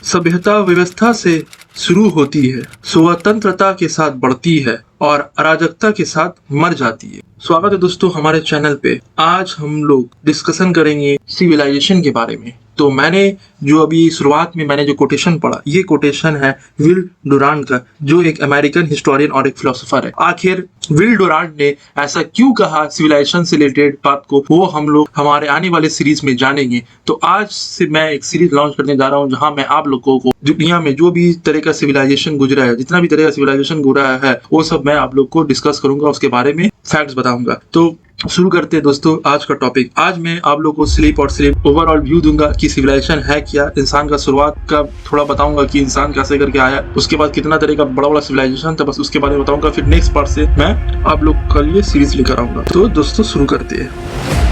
सभ्यता व्यवस्था से शुरू होती है, स्वतंत्रता के साथ बढ़ती है और अराजकता के साथ मर जाती है। स्वागत है दोस्तों हमारे चैनल पे। आज हम लोग डिस्कशन करेंगे सिविलाइजेशन के बारे में। तो मैंने जो अभी शुरुआत में मैंने जो कोटेशन पढ़ा, ये कोटेशन है विल डुरांट का, जो एक अमेरिकन हिस्टोरियन और एक फिलोसोफर है। आखिर विल डुरांट ने ऐसा क्यों कहा सिविलाइजेशन से रिलेटेड बात को, वो हम लोग हमारे आने वाले सीरीज में जानेंगे। तो आज से मैं एक सीरीज लॉन्च करने जा रहा हूँ जहां मैं आप लोगों को दुनिया में जो भी तरह का सिविलाइजेशन गुजरा है, जितना भी तरह का सिविलाइजेशन गुजरा है, वो सब मैं आप लोग को डिस्कस करूंगा, उसके बारे में फैक्ट्स बताऊंगा। तो शुरू करते हैं दोस्तों आज का टॉपिक। आज मैं आप लोगों को स्लीप ओवरऑल व्यू दूंगा कि सिविलाइजेशन है क्या, इंसान का शुरुआत का थोड़ा बताऊंगा कि इंसान कैसे करके आया, उसके बाद कितना तरह का बड़ा बड़ा सिविलाइजेशन था, बस उसके बारे में बताऊंगा। फिर नेक्स्ट पार्ट से मैं आप लोग के लिए सीरीज लेकर आऊंगा। तो दोस्तों शुरू करते हैं।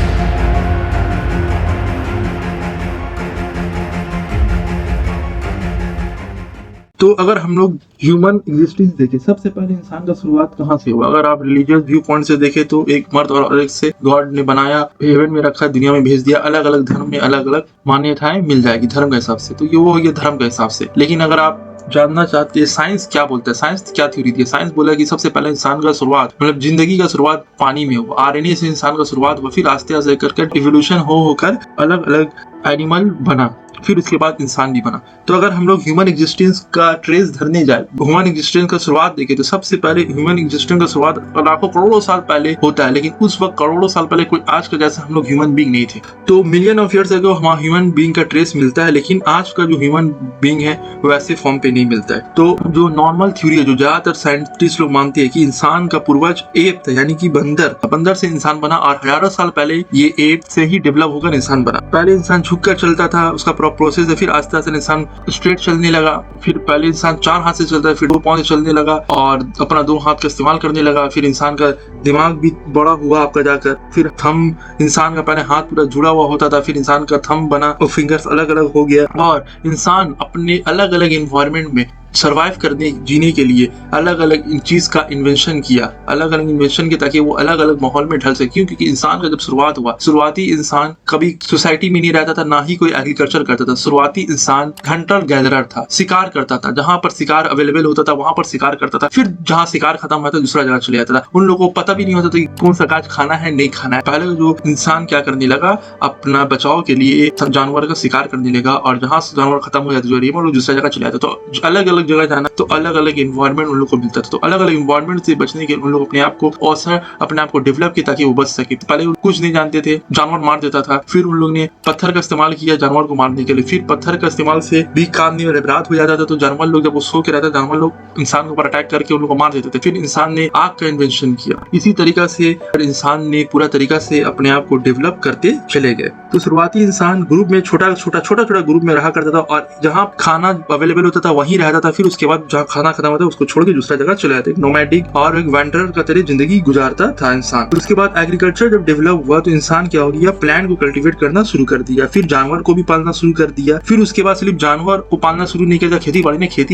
तो अगर हम लोग ह्यूमन एग्जिस्टेंस देखें, सबसे पहले इंसान का शुरुआत कहाँ से हुआ। अगर आप रिलीजियस व्यू पॉइंट से देखें तो एक मर्द और औरत से गॉड ने बनाया, हेवन में रखा, दुनिया में भेज दिया। अलग अलग धर्म में अलग अलग मान्यताएं मिल जाएगी धर्म के हिसाब से, तो ये वो हो गया धर्म के हिसाब से। लेकिन अगर आप जानना चाहते हैं साइंस क्या बोलता है, साइंस क्या थ्योरी थी, साइंस बोला कि सबसे पहले इंसान का शुरुआत मतलब जिंदगी का शुरुआत पानी में हुआ, आरएनए से इंसान का शुरुआत हुआ, फिर आस्ते आस्ते करके इवोल्यूशन होकर अलग अलग एनिमल बना, फिर उसके बाद इंसान भी बना। तो अगर हम लोग ह्यूमन एग्जिस्टेंस का ट्रेस धरने जाए, ह्यूमन एग्जिस्टेंस का शुरुआत देखें तो सबसे पहले ह्यूमन एग्जिस्टेंस का शुरुआत लाखों करोड़ों साल पहले होता है। लेकिन उस वक्त करोड़ों साल पहले कोई आज का जैसा हम लोग ह्यूमन बीइंग नहीं थे। तो मिलियन ऑफ ईयर्स अगो हमारा ह्यूमन बीइंग का ट्रेस मिलता है, लेकिन आज का जो ह्यूमन बीइंग है वैसे फॉर्म पे नहीं मिलता है। तो जो नॉर्मल थ्योरी है, जो ज्यादातर साइंटिस्ट लोग मानते हैं कि इंसान का पूर्वज एप था, यानी कि बंदर से इंसान बना, और हजारों साल पहले ये एप से ही डेवलप होकर इंसान बना। पहले इंसान झुककर चलता था, उसका प्रोसेस है, फिर आस्ते आस्ते इंसान स्ट्रेट चलने लगा। फिर पहले इंसान 4 हाथ से चलता है, फिर 2 पांव से चलने लगा और अपना 2 हाथ का इस्तेमाल करने लगा। फिर इंसान का दिमाग भी बड़ा हुआ आपका जाकर, फिर थंब, इंसान का पहले हाथ पूरा जुड़ा हुआ होता था, फिर इंसान का थंब बना और फिंगर्स अलग अलग हो गया। और इंसान अपने अलग अलग एनवायरनमेंट में सर्वाइव करने जीने के लिए अलग अलग चीज का इन्वेंशन किया, अलग अलग इन्वेंशन किया ताकि वो अलग अलग माहौल में ढल सके। क्योंकि इंसान का जब शुरुआत हुआ, शुरुआती इंसान कभी सोसाइटी में नहीं रहता था, ना ही कोई एग्रीकल्चर करता था। शुरुआती इंसान हंटर गैदरर था, शिकार करता था, जहां पर शिकार अवेलेबल होता था वहां पर शिकार करता था। फिर जहां शिकार खत्म होता था दूसरा जगह चले जाता था। उन लोगों को पता भी नहीं होता था कि कौन सा काज खाना है नहीं खाना है। पहले जो इंसान क्या करने लगा, अपना बचाव के लिए जानवर का शिकार करने लगा, और जहां जानवर खत्म हो जाता था दूसरा जगह चले जाता। तो अलग अलग जगह जाना, तो अलग अलग एनवायरनमेंट उन लोग को मिलता था। तो अलग अलग एनवायरनमेंट से बचने के उन लोग अपने आप को अवसर, अपने आप को डेवलप किया ताकि वो बच सके। पहले कुछ नहीं जानते थे, जानवर मार देता था, फिर उन लोग ने पत्थर का इस्तेमाल किया जानवर को मारने के लिए। फिर पत्थर का इस्तेमाल से भी काम नहीं, रात हो जाता था तो जानवर लोग जब वो सो के रहता, जानवर लोग इंसान के ऊपर अटैक करके उन लोग को मार देते थे। फिर इंसान ने आग का इन्वेंशन किया। इसी तरीका से इंसान ने पूरा तरीका से अपने आप को डेवलप करते चले गए। तो शुरुआती इंसान ग्रुप में छोटा ग्रुप में रहा करता था, और जहाँ खाना अवेलेबल होता था वहीं रहता था। फिर उसके बाद जहाँ खाना खत्म होता है उसको छोड़ के दूसरा जगह चले जाते। नोमैडिक और एक वेंडरर का तरह जिंदगी गुजारता था इंसान। तो उसके बाद एग्रीकल्चर जब डेवलप हुआ तो इंसान क्या हो गया, प्लांट को कल्टीवेट करना शुरू कर दिया, फिर जानवर को भी पालना शुरू कर दिया। फिर उसके बाद सिर्फ जानवर को पालना शुरू नहीं किया, खेती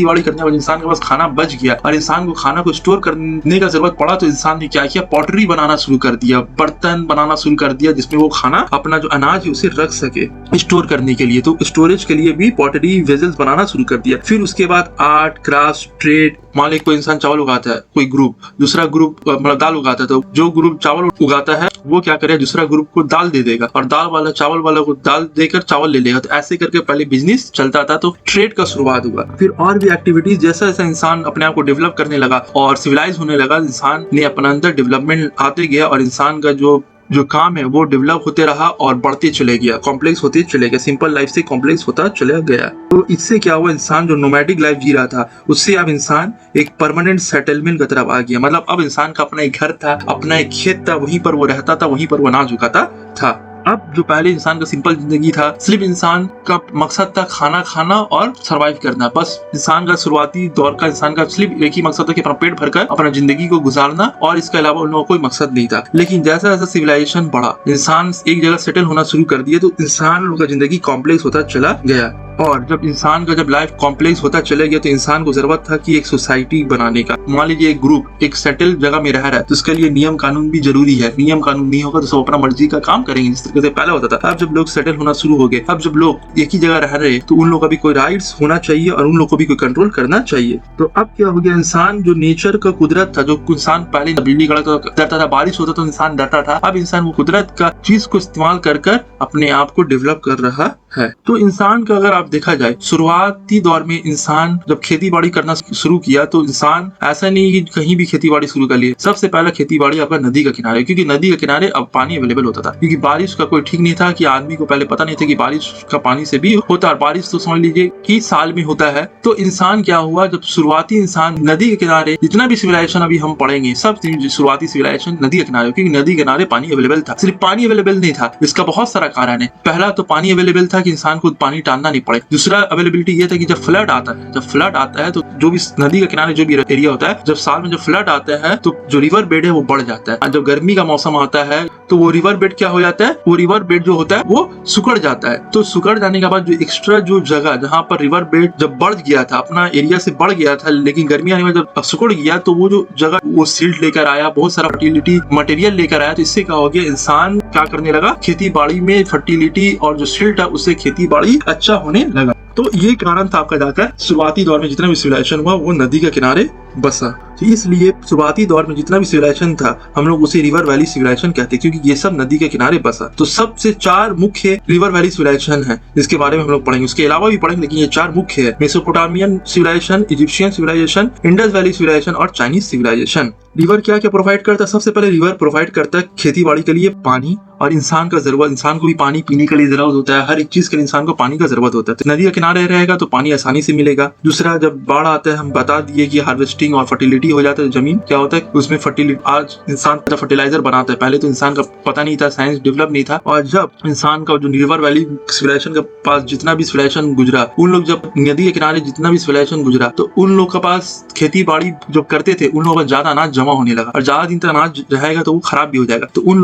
बाड़ी करने वाले इंसान के पास खाना बच गया और इंसान को खाना को स्टोर करने का जरूरत पड़ा, तो इंसान ने क्या किया, पॉटरी बनाना शुरू कर दिया, बर्तन बनाना शुरू कर दिया, जिसमें वो खाना अपना जो अनाज है उसे रख सके स्टोर करने के लिए। तो स्टोरेज के लिए भी पॉटरी वेजल्स बनाना शुरू कर दिया। फिर उसके बाद आर्ट, क्राफ्ट, ट्रेड, मान लो कोई इंसान चावल उगाता है, कोई ग्रुप, दूसरा ग्रुप मतलब दाल उगाता है, तो जो ग्रुप चावल उगाता है वो क्या करे, दूसरा ग्रुप को दाल दे देगा, और दाल वाला चावल वाला को दाल देकर चावल ले लेगा। तो ऐसे करके पहले बिजनेस चलता था, तो ट्रेड का शुरुआत हुआ। फिर और भी एक्टिविटीज, जैसा जैसा इंसान अपने आप को डेवलप करने लगा और सिविलाइज होने लगा, इंसान ने अपना अंदर डेवलपमेंट आते गया, और इंसान का जो काम है वो डेवलप होते रहा और बढ़ते चले गया, कॉम्प्लेक्स होते चले गया, सिंपल लाइफ से कॉम्प्लेक्स होता चला गया। तो इससे क्या हुआ, इंसान जो नोमैडिक लाइफ जी रहा था उससे अब इंसान एक परमानेंट सेटलमेंट की तरफ आ गया। मतलब अब इंसान का अपना एक घर था, अपना एक खेत था, वहीं पर वो रहता था, वहीं पर वो अनाज उगाता था। अब जो पहले इंसान का सिंपल जिंदगी था, सिर्फ इंसान का मकसद था खाना खाना और सरवाइव करना। बस इंसान का शुरुआती दौर का इंसान का सिर्फ एक ही मकसद था कि अपना पेट भरकर अपना जिंदगी को गुजारना, और इसके अलावा उन लोगों को कोई मकसद नहीं था। लेकिन जैसा जैसा सिविलाइजेशन बढ़ा, इंसान एक जगह सेटल होना शुरू कर दिया, तो इंसान लोगों का जिंदगी कॉम्प्लेक्स होता चला गया। और जब इंसान का जब लाइफ कॉम्प्लेक्स होता चले गया तो इंसान को जरूरत था कि एक सोसाइटी बनाने का। मान लीजिए एक ग्रुप एक सेटल जगह में रह रहा है तो उसके लिए नियम कानून भी जरूरी है। नियम कानून नहीं होगा तो सब अपना मर्जी का काम करेंगे जिस तरीके से पहले होता था। अब जब लोग सेटल होना शुरू हो गए, अब जब लोग एक ही जगह रह रहे तो उन लोगों का भी कोई राइट्स होना चाहिए और उन लोगों को भी कोई कंट्रोल करना चाहिए। तो अब क्या हो गया, इंसान जो नेचर का कुदरत था, जो इंसान पहले बिजली कड़कता तो डरता था, बारिश होता तो इंसान डरता था, अब इंसान वो कुदरत का चीज को इस्तेमाल कर कर अपने आप को डेवलप कर रहा है। तो इंसान का अगर आप देखा जाए शुरुआती दौर में इंसान जब खेती बाड़ी करना शुरू किया तो इंसान ऐसा नहीं कि कहीं भी खेती बाड़ी शुरू कर लिए। सबसे पहले खेती बाड़ी आपका नदी का किनारे, क्योंकि नदी के किनारे अब पानी अवेलेबल होता था, क्योंकि बारिश का कोई ठीक नहीं था कि आदमी को पहले पता नहीं था कि बारिश का पानी से भी होता है। बारिश तो समझ लीजिए कि साल में होता है। तो इंसान क्या हुआ, जब शुरुआती इंसान नदी के किनारे, जितना भी सिविलाइजेशन अभी हम पढ़ेंगे सब शुरुआती सिविलाइजेशन नदी के किनारे, क्योंकि नदी के किनारे पानी अवेलेबल था। सिर्फ पानी अवेलेबल नहीं था, इसका बहुत सारा कारण है। पहला तो पानी अवेलेबल था कि इंसान को पानी टालना नहीं पड़े। दूसरा अवेलेबिलिटी ये था कि जब फ्लड आता है, तो जो भी नदी के किनारे जो भी एरिया होता है, जब साल में जब फ्लड आता है तो जो रिवर बेड है वो बढ़ जाता है। जब गर्मी का मौसम आता है तो वो रिवर बेड क्या हो जाता है, वो रिवर बेड जो होता है वो सुकड़ जाता है। तो सुकड़ जाने के बाद जो एक्स्ट्रा जो जगह जहाँ पर रिवर बेड जब बढ़ गया था, अपना एरिया से बढ़ गया था, लेकिन गर्मी आने में जब सुकड़ गया तो वो जो जगह वो सिल्ट लेकर आया, बहुत सारा फर्टिलिटी मटेरियल लेकर आया। तो इससे क्या हो गया, इंसान क्या करने लगा, खेती बाड़ी में फर्टिलिटी और जो सिल्ट है उससे खेती बाड़ी अच्छा होने लगा। तो ये कारण था आपका जाकर शुरुआती दौर में जितना भी सिविलाइजेशन हुआ वो नदी के किनारे बसा। तो इसलिए शुरुआती दौर में जितना भी सिविलाइजेशन था हम लोग उसे रिवर वैली सिविलाइजेशन कहते हैं, क्योंकि ये सब नदी के किनारे बसा। तो सबसे 4 मुख्य रिवर वैली सिविलाइजेशन है जिसके बारे में हम लोग पढ़ेंगे, उसके अलावा भी पढ़ेंगे, लेकिन ये 4 मुख्य है। Mesopotamian civilisation, Egyptian civilisation, Indus valley civilisation और चाइनीज सिविलाइजेशन। रिवर क्या क्या प्रोवाइड करता है, सबसे पहले रिवर प्रोवाइड करता है खेती बाड़ी के लिए पानी और इंसान का जरूरत, इंसान को भी पानी पीने के लिए जरूरत होता है, हर एक चीज के लिए इंसान को पानी का जरूरत होता है। तो नदी के किनारे रहेगा तो पानी आसानी से मिलेगा। दूसरा, जब बाढ़ आता है हम बता दिए कि हार्वेस्टिंग और फर्टिलिटी हो जाता है। जमीन क्या होता है उसमें फर्टिलिटी, आज इंसान फर्टिलाइजर बनाता है, पहले तो इंसान का पता नहीं था, साइंस डेवलप नहीं था। और जब इंसान का जो रिवर वैली सिविलाइजेशन के पास जितना भी सिविलाइजेशन गुजरा, उन लोग जब नदी के किनारे जितना भी सिविलाइजेशन गुजरा तो उन लोग के पास खेती बाड़ी जो करते थे उन लोगों का ज्यादा अनाज जमा होने लगा, और ज्यादा दिन तक अनाज रहेगा तो वो खराब भी हो जाएगा। तो उन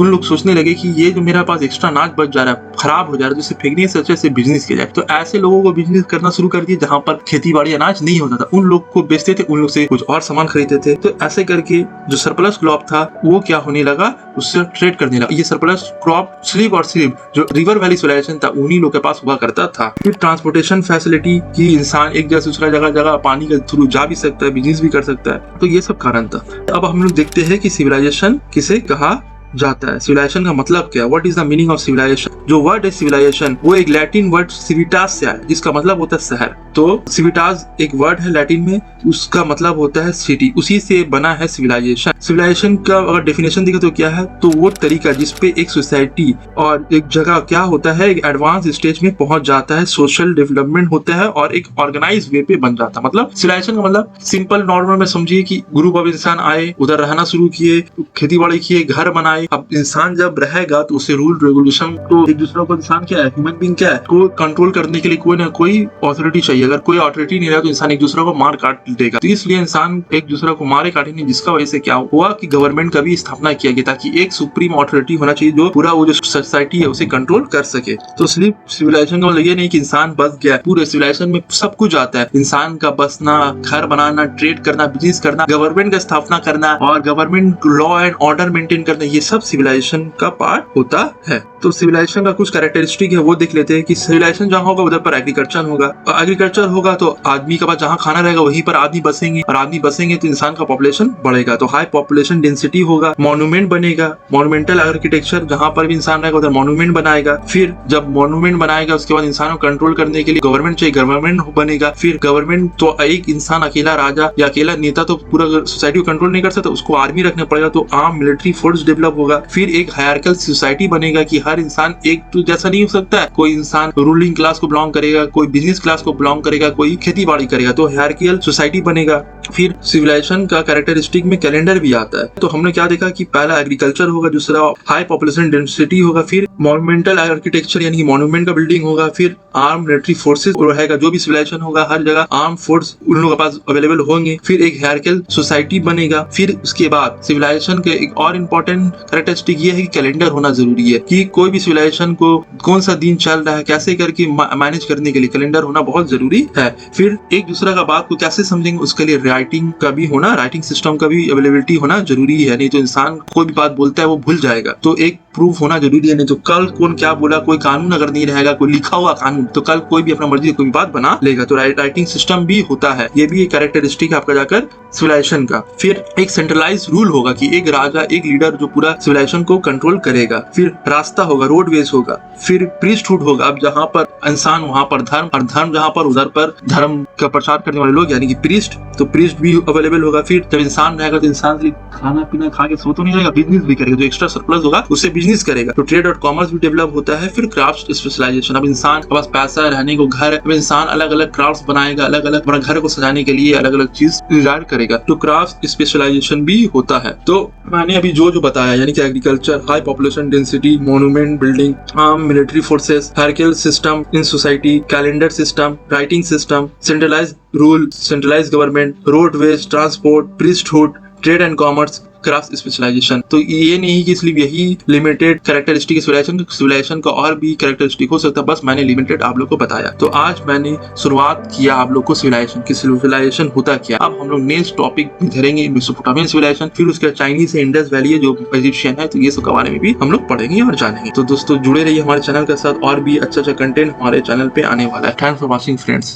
लोग सोचने लगे कि ये जो मेरे पास एक्स्ट्रा अनाज बच जा रहा है, खराब हो जा रहा है, तो इसे फेंकने से अच्छे से बिजनेस किया जाए। तो ऐसे लोगों को बिजनेस करना शुरू कर दिया जहाँ पर खेती बाड़ी अनाज नहीं होता था, उन लोग को बेचते थे, उन लोग से कुछ और सामान खरीदते थे। तो ऐसे करके जो सरप्लस क्रॉप था वो क्या होने लगा, उससे ट्रेड करने लगा। ये सरप्लस क्रॉप सिर्फ और सिर्फ जो रिवर वैली सिविलाइजेशन था उन्हीं लोग के पास हुआ करता था। फिर ट्रांसपोर्टेशन फैसिलिटी की, इंसान एक जगह से दूसरा जगह पानी के थ्रू जा भी सकता है, बिजनेस भी कर सकता है। तो ये सब कारण था। अब हम लोग देखते हैं कि सिविलाइजेशन किसे कहा जाता है, सिविलाइजेशन का मतलब क्या है, what is the meaning of civilisation. जो वर्ड है सिविलाइजेशन वो एक लैटिन वर्ड सिविटास से आया, जिसका मतलब होता है शहर। तो सिविटास एक वर्ड है लैटिन में, उसका मतलब होता है सिटी, उसी से बना है सिविलाइजेशन। सिविलाइजेशन का अगर डेफिनेशन देखें तो क्या है, तो वो तरीका जिसपे एक सोसाइटी और एक जगह क्या होता है, एक एडवांस स्टेज में पहुंच जाता है, सोशल डेवलपमेंट होता है और एक ऑर्गेनाइज वे पे बन जाता है। मतलब सिविलाइजेशन का मतलब सिंपल नॉर्मल में समझिए कि ग्रुप ऑफ इंसान आए, उधर रहना शुरू किए, खेती बाड़ी किए, घर बनाए। अब इंसान जब रहेगा तो उसे रूल रेगुलेशन को, एक दूसरे को, इंसान क्या है, ह्यूमन बीइंग क्या है, को कंट्रोल करने के लिए कोई ना कोई अथॉरिटी चाहिए। अगर कोई अथॉरिटी नहीं रहा तो इंसान एक दूसरे को मार काट देगा। तो इसलिए इंसान एक दूसरे को मारे काटे नहीं, जिसका वजह से क्या हुआ कि गवर्नमेंट का भी स्थापना किया गया ताकि एक सुप्रीम अथॉरिटी होना चाहिए जो पूरा वो जो सोसाइटी है उसे कंट्रोल कर सके। तो सिर्फ सिविलाइजेशन का मतलब ये नहीं कि इंसान बस गया, पूरे सिविलाइजेशन में सब कुछ आता है। इंसान का बसना, घर बनाना, ट्रेड करना, बिजनेस करना, गवर्नमेंट का स्थापना करना और government law and order maintain करना, ये सब सिविलाइजेशन का पार्ट होता है। तो सिविलाइजेशन का कुछ कैरेक्टरिस्टिक है वो देख लेते हैं कि सिविलाइजेशन जहाँ होगा उधर पर एग्रीकल्चर होगा, और एग्रीकल्चर होगा तो आदमी के पास जहाँ खाना रहेगा वहीं पर आदमी बसेंगे, और आदमी बसेंगे तो इंसान का पॉपुलेशन बढ़ेगा, तो हाई पॉपुलेशन डेंसिटी होगा। मॉन्यूमेंट बनेगा, मॉन्यूमेंटल आर्किटेक्चर, जहाँ पर भी इंसान रहेगा उधर मॉन्यूमेंट बनाएगा। फिर जब मॉन्यूमेंट बनाएगा उसके बाद इंसान को कंट्रोल करने के लिए गवर्नमेंट चाहिए, गवर्नमेंट बनेगा। फिर गवर्नमेंट तो एक इंसान अकेला राजा या अकेला नेता तो पूरा सोसाइटी को कंट्रोल नहीं कर सकता, उसको आर्मी रखना पड़ेगा, तो आर्म मिलिट्री फोर्स डेवलप होगा। फिर एक हायरार्किकल सोसाइटी बनेगा कि हर इंसान एक तो जैसा नहीं हो सकता है, कोई इंसान रूलिंग क्लास को बिलोंग करेगा, कोई बिजनेस क्लास को बिलोंग करेगा, कोई खेती बाड़ी करेगा, तो हायरार्किकल सोसाइटी बनेगा। फिर सिविलाइजेशन का कैरेक्टरिस्टिक में कैलेंडर भी आता है। तो हमने क्या देखा कि पहला एग्रीकल्चर होगा, दूसरा हाई पॉपुलेशन डेंसिटी होगा, फिर मॉन्यूमेंटल आर्किटेक्चर यानी मॉन्यूमेंट का बिल्डिंग होगा, फिर आर्म मिलिट्री फोर्सेस रहेगा। जो भी सिविलाइजेशन होगा हर जगह आर्म फोर्स उन लोगों के पास अवेलेबल होंगे। फिर एक हायरार्किकल सोसाइटी बनेगा। फिर उसके बाद सिविलाइजेशन के एक और इम्पोर्टेंट कैरेक्टरिस्टिक ये है कि कैलेंडर होना जरूरी है, कि कोई भी सिविलाइजेशन को कौन सा दिन चल रहा है कैसे करके मैनेज करने के लिए कैलेंडर होना बहुत जरूरी है। फिर एक दूसरा का बात को कैसे समझेंगे उसके लिए राइटिंग का भी होना, राइटिंग सिस्टम का भी अवेलेबिलिटी होना जरूरी है, नहीं तो इंसान कोई भी बात बोलता है वो भूल जाएगा। तो एक प्रूफ होना जरूरी है, नहीं तो कल कौन क्या बोला, कोई कानून अगर नहीं रहेगा, कोई लिखा हुआ कानून, तो कल कोई भी अपना मर्जी कोई बात बना लेगा। तो राइटिंग सिस्टम भी होता है, ये भी एक कैरेक्टरिस्टिक है आपका जाकर सिविलाइजेशन का। फिर एक सेंट्रलाइज रूल होगा कि एक राजा एक लीडर जो पूरा सिविलाइजेशन को कंट्रोल करेगा। फिर रास्ता होगा, रोडवेज होगा। फिर प्रीस्टहुड होगा, अब जहाँ पर इंसान वहां पर धर्म, और धर्म जहाँ पर उधर पर धर्म का प्रचार करने वाले लोग यानी कि प्रीस्ट, तो प्रीस्ट भी अवेलेबल होगा। फिर जब इंसान रहेगा तो इंसान से खाना पीना खा के सो तो नहीं रहेगा, बिजनेस भी करेगा, जो एक्स्ट्रा सरप्लस होगा उससे बिजनेस करेगा। तो ट्रेड और कॉमर्स भी डेवलप होता है। फिर क्राफ्ट स्पेशलाइजेशन, अब इंसान के पास पैसा, रहने को घर, अब इंसान अलग अलग क्राफ्ट बनाएगा, अलग अलग अपना घर को सजाने के लिए अलग अलग चीज डिजाइन करेगा, तो क्राफ्ट स्पेशलाइजेशन भी होता है। तो मैंने अभी जो बताया यानी कि agriculture, high population density, monument building, arm military forces, hierarchical system in society, calendar system, writing system, centralised rule, centralised government, roadways, transport, priesthood, trade and commerce, craft specialisation. तो ये नहीं कि इसलिए यही लिमिटेड कैरेक्टरिस्टिक सिविलाइजेशन का और भी characteristic हो सकता है, बस मैंने लिमिटेड आप लोग को बताया। तो आज मैंने शुरुआत किया आप लोग को सिविलाइजेशन की, सिविलाइजेशन होता क्या। अब हम लोग नेक्स्ट टॉपिक में धरेंगे मेसोपोटामियन सिविलाइजेशन, फिर उसके चाइनीज से इंडस वैली है जो इजिप्शियन है, तो ये सब के बारे में भी हम लोग पढ़ेंगे और जानेंगे। तो दोस्तों जुड़े रहिए हमारे चैनल के साथ, और भी अच्छा अच्छा कंटेंट हमारे चैनल पे आने वाला है। Thanks for watching friends.